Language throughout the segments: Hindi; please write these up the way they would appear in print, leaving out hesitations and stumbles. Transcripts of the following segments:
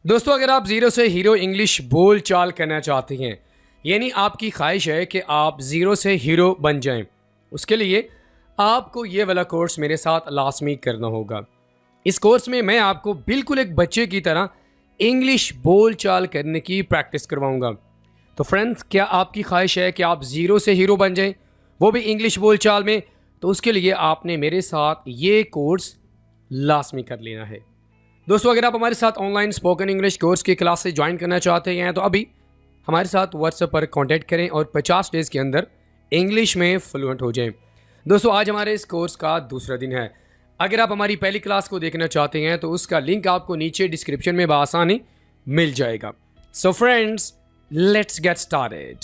दोस्तों, अगर आप ज़ीरो से हीरो इंग्लिश बोल चाल करना चाहते हैं, यानी आपकी ख्वाहिश है कि आप ज़ीरो से हीरो बन जाएं, उसके लिए आपको ये वाला कोर्स मेरे साथ लाजमी करना होगा। इस कोर्स में मैं आपको बिल्कुल एक बच्चे की तरह इंग्लिश बोल चाल करने की प्रैक्टिस करवाऊंगा। तो फ्रेंड्स, क्या आपकी ख्वाहिश है कि आप ज़ीरो से हीरो बन जाएं, वो भी इंग्लिश बोल चाल में? तो उसके लिए आपने मेरे साथ ये कोर्स लाजमी कर लेना है। दोस्तों, अगर आप हमारे साथ ऑनलाइन स्पोकन इंग्लिश कोर्स की क्लास से ज्वाइन करना चाहते हैं तो अभी हमारे साथ व्हाट्सएप पर कांटेक्ट करें और 50 डेज़ के अंदर इंग्लिश में फ्लुएंट हो जाएं। दोस्तों, आज हमारे इस कोर्स का दूसरा दिन है। अगर आप हमारी पहली क्लास को देखना चाहते हैं तो उसका लिंक आपको नीचे डिस्क्रिप्शन में बआसानी मिल जाएगा। So friends, let's get started.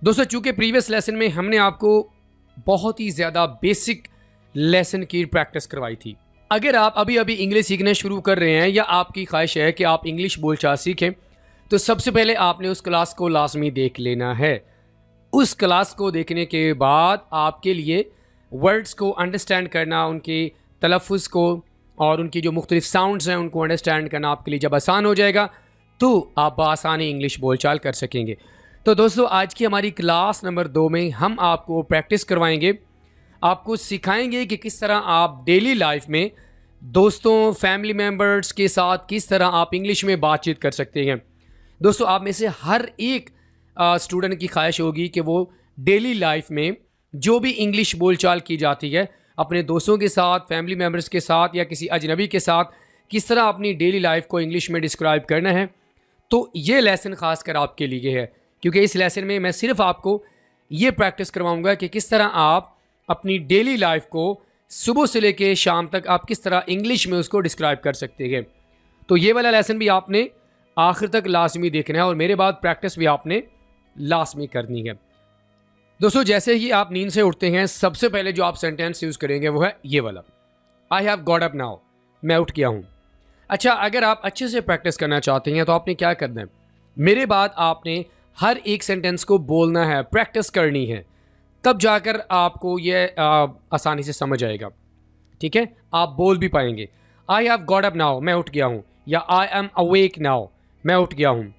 दोस्तों, चूंकि प्रीवियस लेसन में हमने आपको बहुत ही ज़्यादा बेसिक लेसन की प्रैक्टिस करवाई थी। अगर आप अभी अभी इंग्लिश सीखना शुरू कर रहे हैं या आपकी ख्वाहिश है कि आप इंग्लिश बोलचाल सीखें, तो सबसे पहले आपने उस क्लास को लाजमी देख लेना है। उस क्लास को देखने के बाद आपके लिए वर्ड्स को अंडरस्टैंड करना, उनके तलफ़ुज़ को और उनकी जो मुख्तलिफ साउंड्स हैं उनको अंडरस्टैंड करना आपके लिए जब आसान हो जाएगा तो आप बआसानी इंग्लिश बोलचाल कर सकेंगे। तो दोस्तों, आज की हमारी क्लास नंबर 2 में हम आपको प्रैक्टिस करवाएंगे, आपको सिखाएंगे कि किस तरह आप डेली लाइफ में दोस्तों, फैमिली मेम्बर्स के साथ किस तरह आप इंग्लिश में बातचीत कर सकते हैं। दोस्तों, आप में से हर एक स्टूडेंट की ख्वाहिश होगी कि वो डेली लाइफ में जो भी इंग्लिश बोलचाल की जाती है अपने दोस्तों के साथ, फैमिली मेम्बर्स के साथ या किसी अजनबी के साथ किस तरह अपनी डेली लाइफ को इंग्लिश में डिस्क्राइब करना है। तो ये लेसन ख़ास कर आपके लिए है, क्योंकि इस लेसन में मैं सिर्फ आपको ये प्रैक्टिस करवाऊँगा कि किस तरह आप अपनी डेली लाइफ को सुबह से लेके शाम तक आप किस तरह इंग्लिश में उसको डिस्क्राइब कर सकते हैं। तो ये वाला लेसन भी आपने आखिर तक लाजमी देखना है और मेरे बाद प्रैक्टिस भी आपने लाजमी करनी है। दोस्तों, जैसे ही आप नींद से उठते हैं, सबसे पहले जो आप सेंटेंस यूज़ करेंगे वो है ये वाला, I have got up now, मैं उठ गया हूँ। अच्छा, अगर आप अच्छे से प्रैक्टिस करना चाहते हैं तो आपने क्या करना है, मेरे बाद आपने हर एक सेंटेंस को बोलना है, प्रैक्टिस करनी है, तब जाकर आपको ये आसानी से समझ आएगा। ठीक है, आप बोल भी पाएंगे। I have got up now, मैं उठ गया हूँ, या आई एम अवेक नाउ, मैं उठ गया हूँ।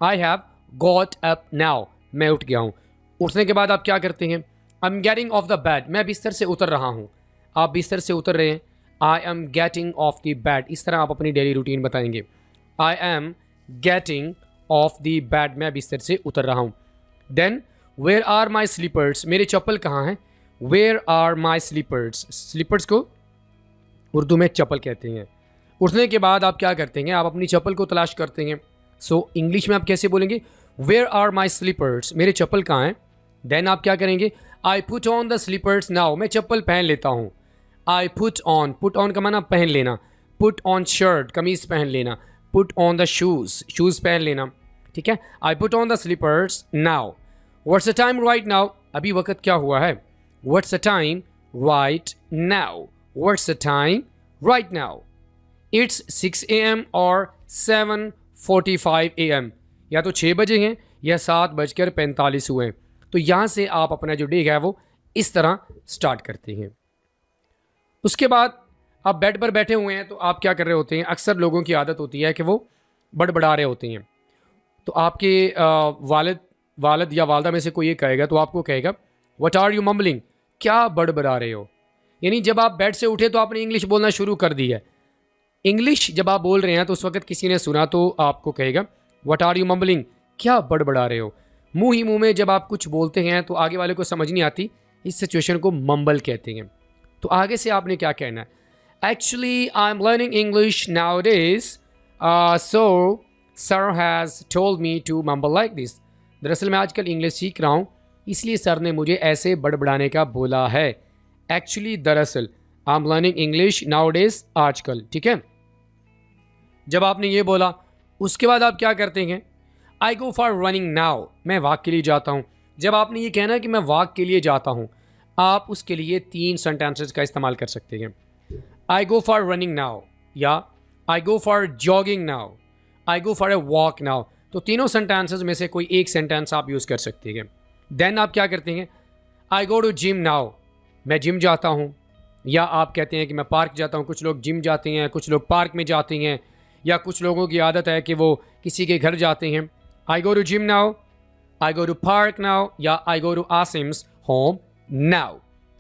I have got up now, मैं उठ गया हूँ। उठने के बाद आप क्या करते हैं, I am getting off the bed, मैं बिस्तर से उतर रहा हूँ। आप बिस्तर से उतर रहे हैं, I am getting off the bed. इस तरह आप अपनी डेली रूटीन बताएंगे, I am getting off the bed, मैं बिस्तर से उतर रहा हूँ। Then where are my slippers, मेरे चप्पल कहाँ हैं। Where are my slippers, slippers को उर्दू में चप्पल कहते हैं। उठने के बाद आप क्या करते हैं, आप अपनी चप्पल को तलाश करते हैं। सो इंग्लिश में आप कैसे बोलेंगे, वेयर आर माई स्लीपर्स, मेरे चप्पल कहाँ हैं। देन आप क्या करेंगे, I put on the slippers now, मैं चप्पल पहन लेता हूँ। आई पुट ऑन का माना पहन लेना। पुट ऑन शर्ट, कमीज़ पहन लेना। Put on the shoes, shoes पहन लेना। ठीक है, I put on the slippers now. What's the time right now, अभी वक्त क्या हुआ है। What's the time right now, what's the time right now. It's 6 AM और 7:45 AM, या तो 6 बजे हैं या 7:45 हुए हैं। तो यहाँ से आप अपना जो डे है वो इस तरह स्टार्ट करते हैं। उसके बाद आप बेड पर बैठे हुए हैं तो आप क्या कर रहे होते हैं, अक्सर लोगों की आदत होती है कि वो बड़बड़ा रहे होते हैं। तो आपके वालिद या वालदा में से कोई ये कहेगा तो आपको कहेगा, व्हाट आर यू मम्बलिंग, क्या बड़बड़ा रहे हो। यानी जब आप बेड से उठे तो आपने इंग्लिश बोलना शुरू कर दी है। इंग्लिश जब आप बोल रहे हैं तो उस वक्त किसी ने सुना तो आपको कहेगा, व्हाट आर यू मम्बलिंग, क्या बड़बड़ा रहे हो। मुंह ही मुंह में जब आप कुछ बोलते हैं तो आगे वाले को समझ नहीं आती, इस सिचुएशन को मम्बल कहते हैं। तो आगे से आपने क्या कहना है, actually I am learning English nowadays, so sir has told me to mumble like this. दरअसल मैं आजकल इंग्लिश सीख रहा हूँ, इसलिए सर ने मुझे ऐसे बड़बड़ाने का बोला है। एक्चुअली, दरअसल, आई am learning English now days, आजकल। ठीक है, जब आपने ये बोला उसके बाद आप क्या करते हैं, I go for running now, मैं वॉक के लिए जाता हूँ। जब आपने ये कहना कि मैं वॉक के लिए जाता हूँ, आप उसके लिए 3 सेंटेंसेस का इस्तेमाल कर सकते हैं। I go for running now, या I go for jogging now, I go for a walk now. तो तीनों सेंटेंसेस में से कोई एक सेंटेंस आप यूज़ कर सकते हैं। देन आप क्या करते हैं, I go to gym now, मैं जिम जाता हूँ। या आप कहते हैं कि मैं पार्क जाता हूँ। कुछ लोग जिम जाते हैं, कुछ लोग पार्क में जाते हैं, या कुछ लोगों की आदत है कि वो किसी के घर जाते हैं, I go to gym now, I go to park now, या I go to Asim's home now.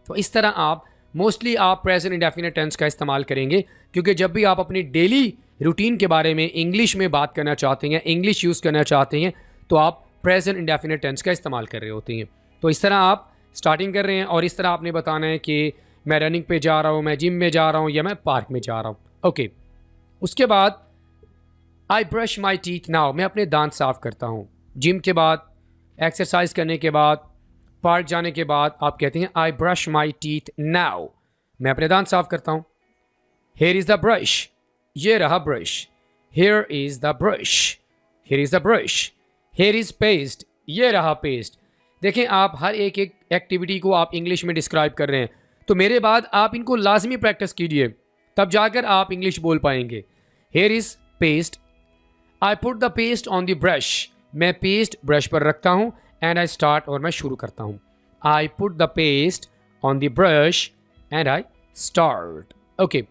तो इस तरह आप मोस्टली आप प्रेजेंट इंडेफिनिट टेंस का इस्तेमाल करेंगे, क्योंकि जब भी आप अपनी डेली रूटीन के बारे में इंग्लिश में बात करना चाहते हैं, इंग्लिश यूज़ करना चाहते हैं, तो आप प्रेजेंट इंडेफिनिट टेंस का इस्तेमाल कर रहे होते हैं। तो इस तरह आप स्टार्टिंग कर रहे हैं और इस तरह आपने बताना है कि मैं रनिंग पे जा रहा हूँ, मैं जिम में जा रहा हूँ, या मैं पार्क में जा रहा हूँ। ओके, उसके बाद I brush my teeth now, मैं अपने दांत साफ़ करता हूँ। जिम के बाद, एक्सरसाइज करने के बाद, पार्क जाने के बाद आप कहते हैं I brush my teeth now, मैं अपने दांत साफ़ करता हूँ। हेयर इज़ द ब्रश, ये रहा brush. Here is the brush, here is the brush. Here is paste, ये रहा पेस्ट। देखें, आप हर एक एक्टिविटी को आप इंग्लिश में डिस्क्राइब कर रहे हैं, तो मेरे बाद आप इनको लाजमी प्रैक्टिस कीजिए, तब जाकर आप इंग्लिश बोल पाएंगे। Here is paste, I put the paste on the brush, मैं पेस्ट ब्रश पर रखता हूँ, एंड आई स्टार्ट, और मैं शुरू करता हूँ। I put the paste on the brush and I start. Okay,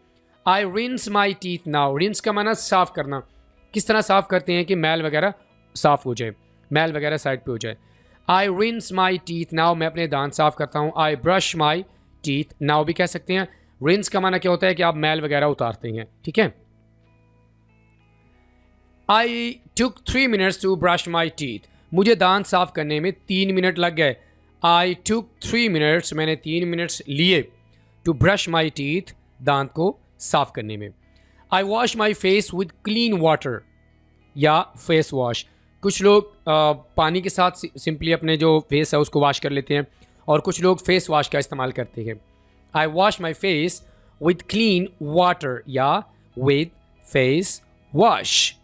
I rinse my teeth now, rinse का माना साफ़ करना। किस तरह साफ़ करते हैं कि मैल वगैरह साफ़ हो जाए, मैल वगैरह साइड पे हो जाए। आई रिंस माई टीथ नाउ, मैं अपने दांत साफ़ करता हूँ। I brush my teeth now भी कह सकते हैं। रिंस का माना क्या होता है कि आप मैल वगैरह उतारते हैं, ठीक है। I took 3 minutes to brush my teeth, मुझे दांत साफ़ करने में 3 मिनट लग गए। आई टुक 3 मिनट्स, मैंने 3 मिनट्स लिए। टू ब्रश माई टीथ, दांत को साफ़ करने में। I wash my face with clean water, या फेस वॉश। कुछ लोग पानी के साथ सिंपली अपने जो फेस है उसको वॉश कर लेते हैं, और कुछ लोग फेस वॉश का इस्तेमाल करते हैं। I wash my face with clean water, या with face wash.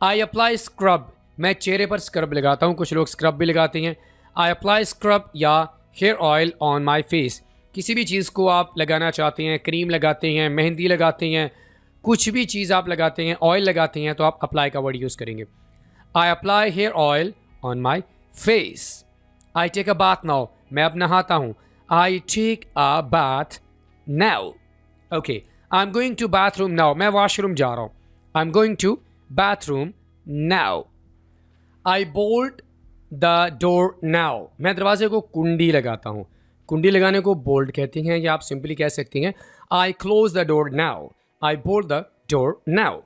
I apply scrub, मैं चेहरे पर स्क्रब लगाता हूँ, कुछ लोग स्क्रब भी लगाते हैं। आई अप्लाई स्क्रब या hair oil on my face, किसी भी चीज़ को आप लगाना चाहते हैं, क्रीम लगाते हैं, मेहंदी लगाते हैं, कुछ भी चीज़ आप लगाते हैं, ऑयल लगाते हैं, तो आप अप्लाई का वर्ड यूज़ करेंगे। I apply hair oil on my face. I take a bath now, मैं अब नहाता हूँ। I take a bath now. Okay, I am going to bathroom now, मैं वॉशरूम जा रहा हूँ। I am going to bathroom now. I bolt the door now, मैं दरवाजे को कुंडी लगाता हूँ। कुंडी लगाने को बोल्ट कहते हैं, या आप सिंपली कह सकते हैं I close the door now. I bolt the door now.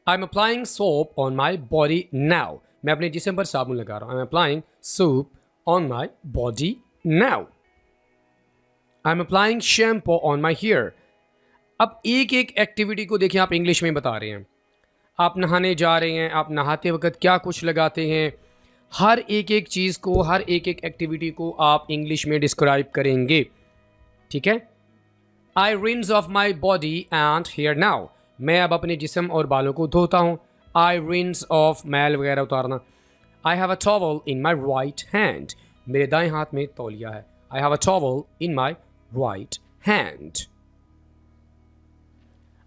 I am applying soap on my body now, मैं अपने जिस्म पर साबुन लगा रहा हूँ। I am applying soap on my body now. I am applying shampoo on my hair. अब एक एक एक्टिविटी को देखिए, आप इंग्लिश में बता रहे हैं। आप नहाने जा रहे हैं, आप नहाते वक्त क्या कुछ लगाते हैं, हर एक एक चीज़ को, हर एक एक एक्टिविटी को आप इंग्लिश में डिस्क्राइब करेंगे, ठीक है। I rinse off my body and hair now, मैं अब अपने जिस्म और बालों को धोता हूँ। आई रिंस ऑफ, मैल वगैरह उतारना। I have a towel in my right hand, मेरे दाएं हाथ में तौलिया है। I have a towel in my right hand.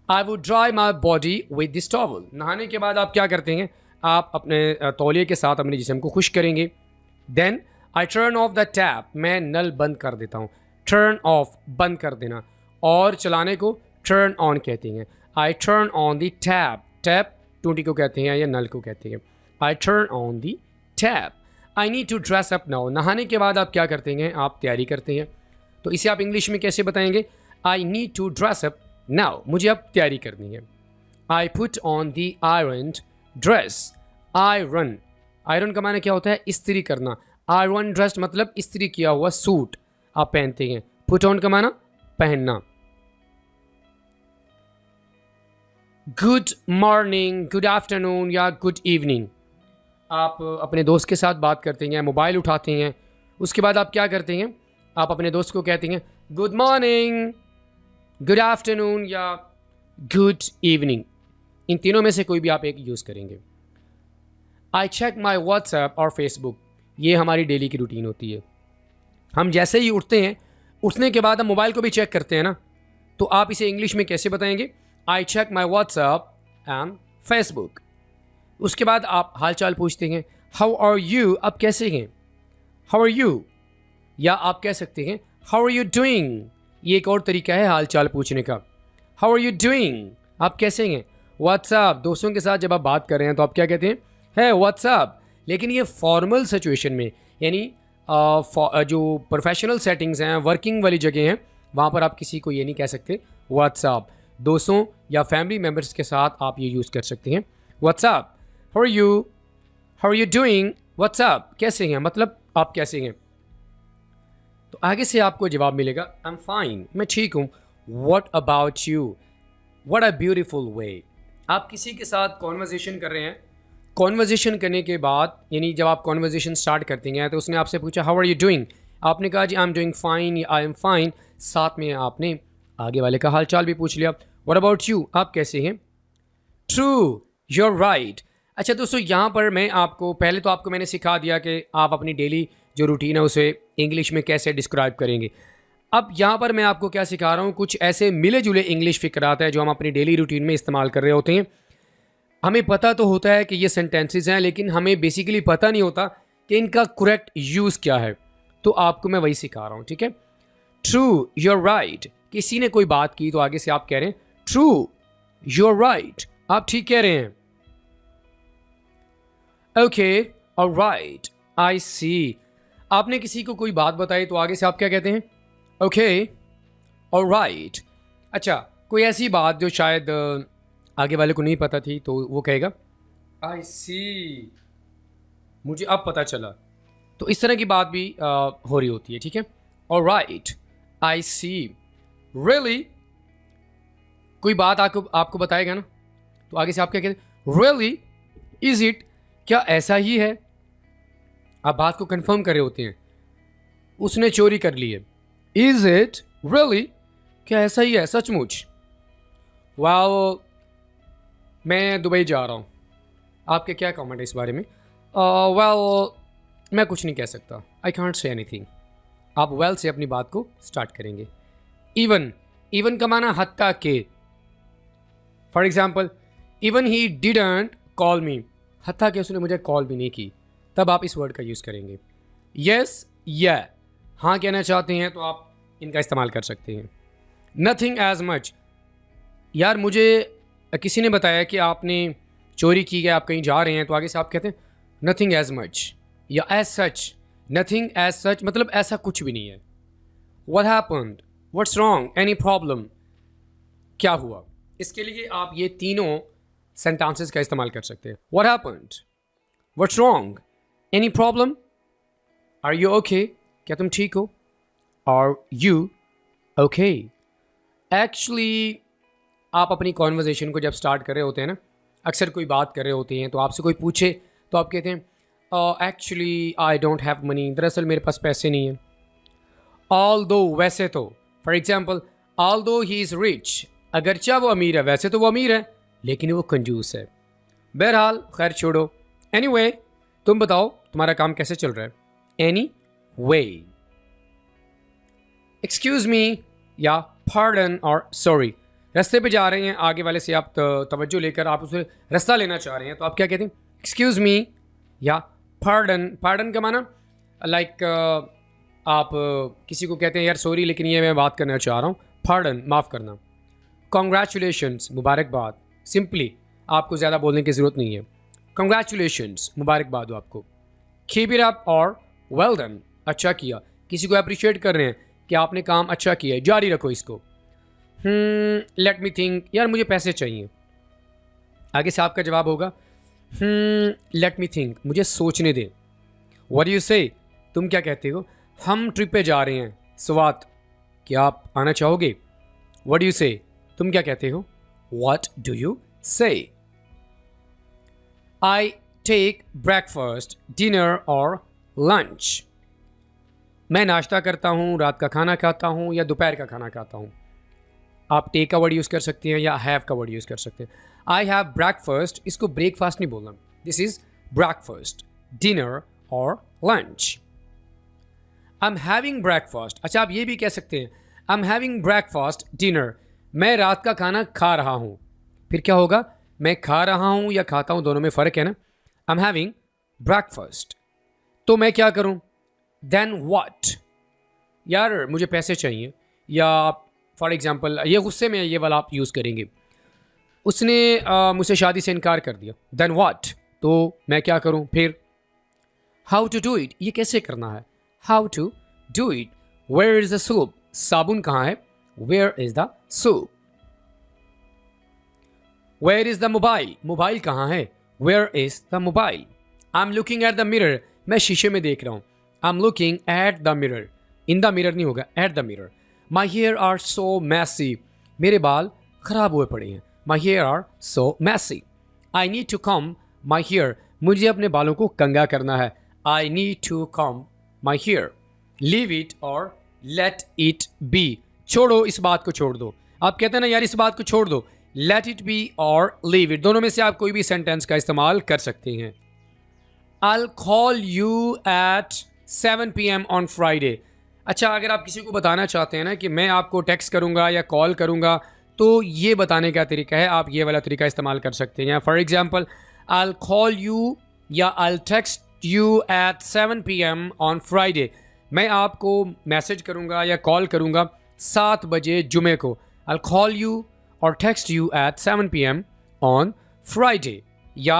I would dry my body with this towel, नहाने के बाद आप क्या करते हैं, आप अपने तौलिए के साथ अपने जिस्म को खुश करेंगे। Then I turn off the tap, मैं नल बंद कर देता हूँ। टर्न ऑफ, बंद कर देना, और चलाने को टर्न ऑन कहते हैं। I turn on the tap, tap टूटी को कहते हैं या नल को कहते हैं। I turn on the tap. I need to dress up now, नहाने के बाद आप क्या करते हैं, आप तैयारी करते हैं। तो इसे आप इंग्लिश में कैसे बताएंगे, I need to dress up now, मुझे अब तैयारी करनी है। I put on the iron dress. Iron, iron का माना क्या होता है, इस्त्री करना। आयरन ड्रेस मतलब इस्त्री किया हुआ सूट आप पहनते हैं। पुट ऑन का माना पहनना। गुड मॉर्निंग, गुड आफ्टरनून या गुड इवनिंग, आप अपने दोस्त के साथ बात करते हैं, मोबाइल उठाते हैं, उसके बाद आप क्या करते हैं, आप अपने दोस्त को कहते हैं गुड मॉर्निंग, गुड आफ्टरनून या गुड इवनिंग। इन तीनों में से कोई भी आप एक यूज़ करेंगे। आई चेक माई व्हाट्सएप और फेसबुक, ये हमारी डेली की रूटीन होती है। हम जैसे ही उठते हैं, उठने के बाद हम मोबाइल को भी चेक करते हैं ना, तो आप इसे इंग्लिश में कैसे बताएंगे, I check my WhatsApp and Facebook. उसके बाद आप हाल चाल पूछते हैं, हाउ आर यू, आप कैसे हैं, हाउ आर यू, या आप कह सकते हैं हाउ आर यू डूइंग, ये एक और तरीका है हाल चाल पूछने का। हाउ आर यू डूइंग, आप कैसे हैं। व्हाट्सअप, दोस्तों के साथ जब आप बात कर रहे हैं तो आप क्या कहते हैं, है व्हाट्सअप। लेकिन ये फॉर्मल सिचुएशन में, यानी जो प्रोफेशनल सेटिंग्स हैं, वर्किंग वाली जगह हैं, वहाँ पर आप किसी को ये नहीं कह सकते व्हाट्सअप। दोस्तों या फैमिली मेम्बर्स के साथ आप ये यूज़ कर सकते हैं what's up. How are you doing, what's up, कैसे हैं, मतलब आप कैसे हैं। तो आगे से आपको जवाब मिलेगा आई एम फाइन, मैं ठीक हूँ। What about you, what a beautiful way. आप किसी के साथ कॉन्वर्जेशन कर रहे हैं, कॉन्वर्जेशन करने के बाद, यानी जब आप कॉन्वर्जेशन स्टार्ट करते हैं तो उसने आपसे पूछा हाउ आर यू डूइंग, आपने कहा जी आई एम डूइंग फाइन या आई एम फाइन, साथ में आपने आगे वाले का हाल चाल भी पूछ लिया। व्हाट अबाउट यू, आप कैसे हैं। True, you are right. अच्छा दोस्तों, यहाँ पर मैं आपको पहले तो आपको मैंने सिखा दिया कि आप अपनी डेली जो रूटीन है उसे इंग्लिश में कैसे डिस्क्राइब करेंगे। अब यहाँ पर मैं आपको क्या सिखा रहा हूँ, कुछ ऐसे मिले जुले इंग्लिश फिक्रात है जो हम अपनी डेली रूटीन में इस्तेमाल कर रहे होते हैं। हमें पता तो होता है कि ये सेंटेंसेस हैं, लेकिन हमें बेसिकली पता नहीं होता कि इनका करेक्ट यूज़ क्या है। तो आपको मैं वही सिखा रहा हूँ, ठीक है। ट्रू, यू आर राइट, किसी ने कोई बात की तो आगे से आप कह रहे हैं ट्रू, यू आर राइट, आप ठीक कह रहे हैं। ओके, ऑलराइट, आई सी। आपने किसी को कोई बात बताई तो आगे से आप क्या कहते हैं, ओके, ऑलराइट। अच्छा, कोई ऐसी बात जो शायद आगे वाले को नहीं पता थी तो वो कहेगा आई सी, मुझे अब पता चला। तो इस तरह की बात भी हो रही होती है, ठीक है। ऑलराइट, आई सी, रियली, कोई बात आपको बताएगा ना तो आगे से आप क्या कहते हैं, रियली, इज इट, क्या ऐसा ही है। आप बात को कंफर्म कर रहे होते हैं, उसने चोरी कर ली है। इज इट, रियली, क्या ऐसा ही है, सचमुच। वाओ, मैं दुबई जा रहा हूँ, आपके क्या कमेंट है इस बारे में। वेल, मैं कुछ नहीं कह सकता, आई कॉन्ट से एनीथिंग। आप वेल से अपनी बात को स्टार्ट करेंगे। इवन, इवन का माना हत्ता के। For example, even he didn't call मी, हत्ता कि उसने मुझे कॉल भी नहीं की, तब आप इस वर्ड का यूज़ करेंगे। यस, या, हाँ कहना चाहते हैं तो आप इनका इस्तेमाल कर सकते हैं। नथिंग एज मच, यार मुझे किसी ने बताया कि आपने चोरी की है, आप कहीं जा रहे हैं, तो आगे से आप कहते हैं नथिंग एज मच या as such. Nothing as such मतलब ऐसा कुछ भी नहीं है। What happened, what's wrong, any problem, क्या हुआ। इसके लिए आप ये तीनों सेंटेंसेस का इस्तेमाल कर सकते हैं। What happened, what's wrong, any problem, are you okay, क्या तुम ठीक हो, आर यू ओके। एक्चुअली आप अपनी कॉन्वर्जेशन को जब स्टार्ट कर रहे होते हैं ना, अक्सर कोई बात कर रहे होते हैं तो आपसे कोई पूछे तो आप कहते हैं actually I don't have money, दरअसल मेरे पास पैसे नहीं हैं। ऑल दो, वैसे तो, फॉर एग्जाम्पल, ऑल दो ही इज़ रिच, अगरचा वो अमीर है, वैसे तो वो अमीर है लेकिन वो कंजूस है। बहरहाल खैर छोड़ो। एनीवे, तुम बताओ तुम्हारा काम कैसे चल रहा है। एनी वे, एक्सक्यूज मी या पार्डन और सॉरी। रास्ते पे जा रहे हैं, आगे वाले से आप तवज्जो लेकर आप उसे रास्ता लेना चाह रहे हैं तो आप क्या कहते हैं, एक्सक्यूज मी या पार्डन। पार्डन का माना लाइक आप किसी को कहते हैं यार सॉरी लेकिन ये मैं बात करना चाह रहा हूँ, पार्डन, माफ़ करना। कॉन्ग्रेचुलेशंस, मुबारकबाद, सिंपली आपको ज़्यादा बोलने की ज़रूरत नहीं है। कॉन्ग्रेचुलेशंस, मुबारकबाद हो आपको। कीप इट अप और वेल डन, अच्छा किया। किसी को अप्रिशिएट कर रहे हैं कि आपने काम अच्छा किया है, जारी रखो इसको। लेट मी थिंक, यार मुझे पैसे चाहिए। आगे से आपका जवाब होगा लेट मी थिंक, मुझे सोचने दे। व्हाट डू यू से, तुम क्या कहते हो। हम ट्रिप पे जा रहे हैं, स्वात, क्या आप आना चाहोगे। व्हाट डू यू से, तुम क्या कहते हो। व्हाट डू यू से। आई टेक ब्रेकफास्ट, डिनर और लंच। मैं नाश्ता करता हूँ, रात का खाना खाता हूँ या दोपहर का खाना खाता हूँ। आप टेक का वर्ड यूज़ कर सकते हैं या हैव का वर्ड यूज़ कर सकते हैं। आई हैव ब्रेकफास्ट, इसको ब्रेकफास्ट नहीं बोलना, दिस इज़ ब्रेकफास्ट, डिनर और lunch. I am having breakfast, अच्छा आप ये भी कह सकते हैं I am having breakfast dinner, मैं रात का खाना खा रहा हूँ। फिर क्या होगा, मैं खा रहा हूँ या खाता हूँ, दोनों में फ़र्क है ना। आई एम हैविंग ब्रेकफास्ट, तो मैं क्या करूँ, देन व्हाट, यार मुझे पैसे चाहिए, या फॉर एग्जाम्पल ये गुस्से में ये वाला आप यूज़ करेंगे, उसने मुझसे शादी से इनकार कर दिया। देन व्हाट, तो मैं क्या करूं फिर? हाउ टू डू इट, ये कैसे करना है? How to do it. Where is the soap, साबुन कहाँ है? Where is the soap. Where is the mobile, mobile कहाँ है? Where is the mobile. I am looking at the mirror, मैं शीशे में देख रहा हूँ। I am looking at the mirror, in the mirror नहीं होगा, at the mirror. My hair are so messy, मेरे बाल खराब हुए पड़े हैं। My hair are so messy. I need to comb my hair, मुझे अपने बालों को कंघा करना है। I need to comb my hair. Leave it और लेट इट बी, छोड़ो इस बात को छोड़ दो। आप कहते हैं ना यार इस बात को छोड़ दो, लेट इट बी और लीव इट, दोनों में से आप कोई भी सेंटेंस का इस्तेमाल कर सकते हैं। I'll call you at 7 PM on Friday। अच्छा, अगर आप किसी को बताना चाहते हैं ना कि मैं आपको टेक्स्ट करूंगा या कॉल करूंगा, तो ये बताने का तरीका है, आप ये वाला तरीका इस्तेमाल कर सकते हैं। For example, I'll call you या I'll text you at 7 PM on Friday। मैं आपको मैसेज करूंगा या कॉल करूंगा 7 बजे जुमे को। I'll call you or text you at 7 PM on Friday। या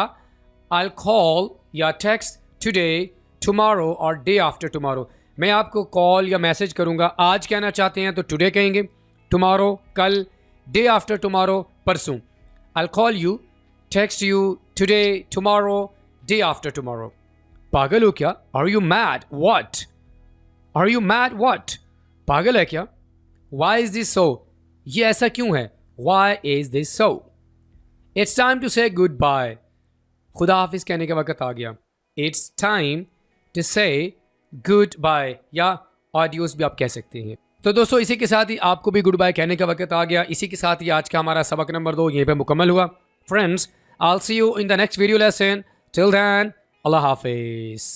I'll call या text today, tomorrow और day after tomorrow। मैं आपको कॉल या मैसेज करूंगा, आज कहना चाहते हैं तो today कहेंगे, tomorrow कल, day after tomorrow परसों। I'll call you, text you today, tomorrow, day after tomorrow। पागल हो क्या? Are you mad? What? Are you mad? What? पागल है क्या? Why is this so? ये ऐसा क्यों है? Why is this so? It's time to say goodbye। खुदा हाफिज कहने का वक्त आ गया। It's time to say goodbye या ऑडियोस भी आप कह सकते हैं। तो दोस्तों, इसी के साथ ही आपको भी गुड बाय कहने का वक्त आ गया। इसी के साथ ही आज का हमारा सबक नंबर 2 यहीं पे मुकम्मल हुआ। Friends, I'll see you in the next video lesson. Till then, Allah Hafiz।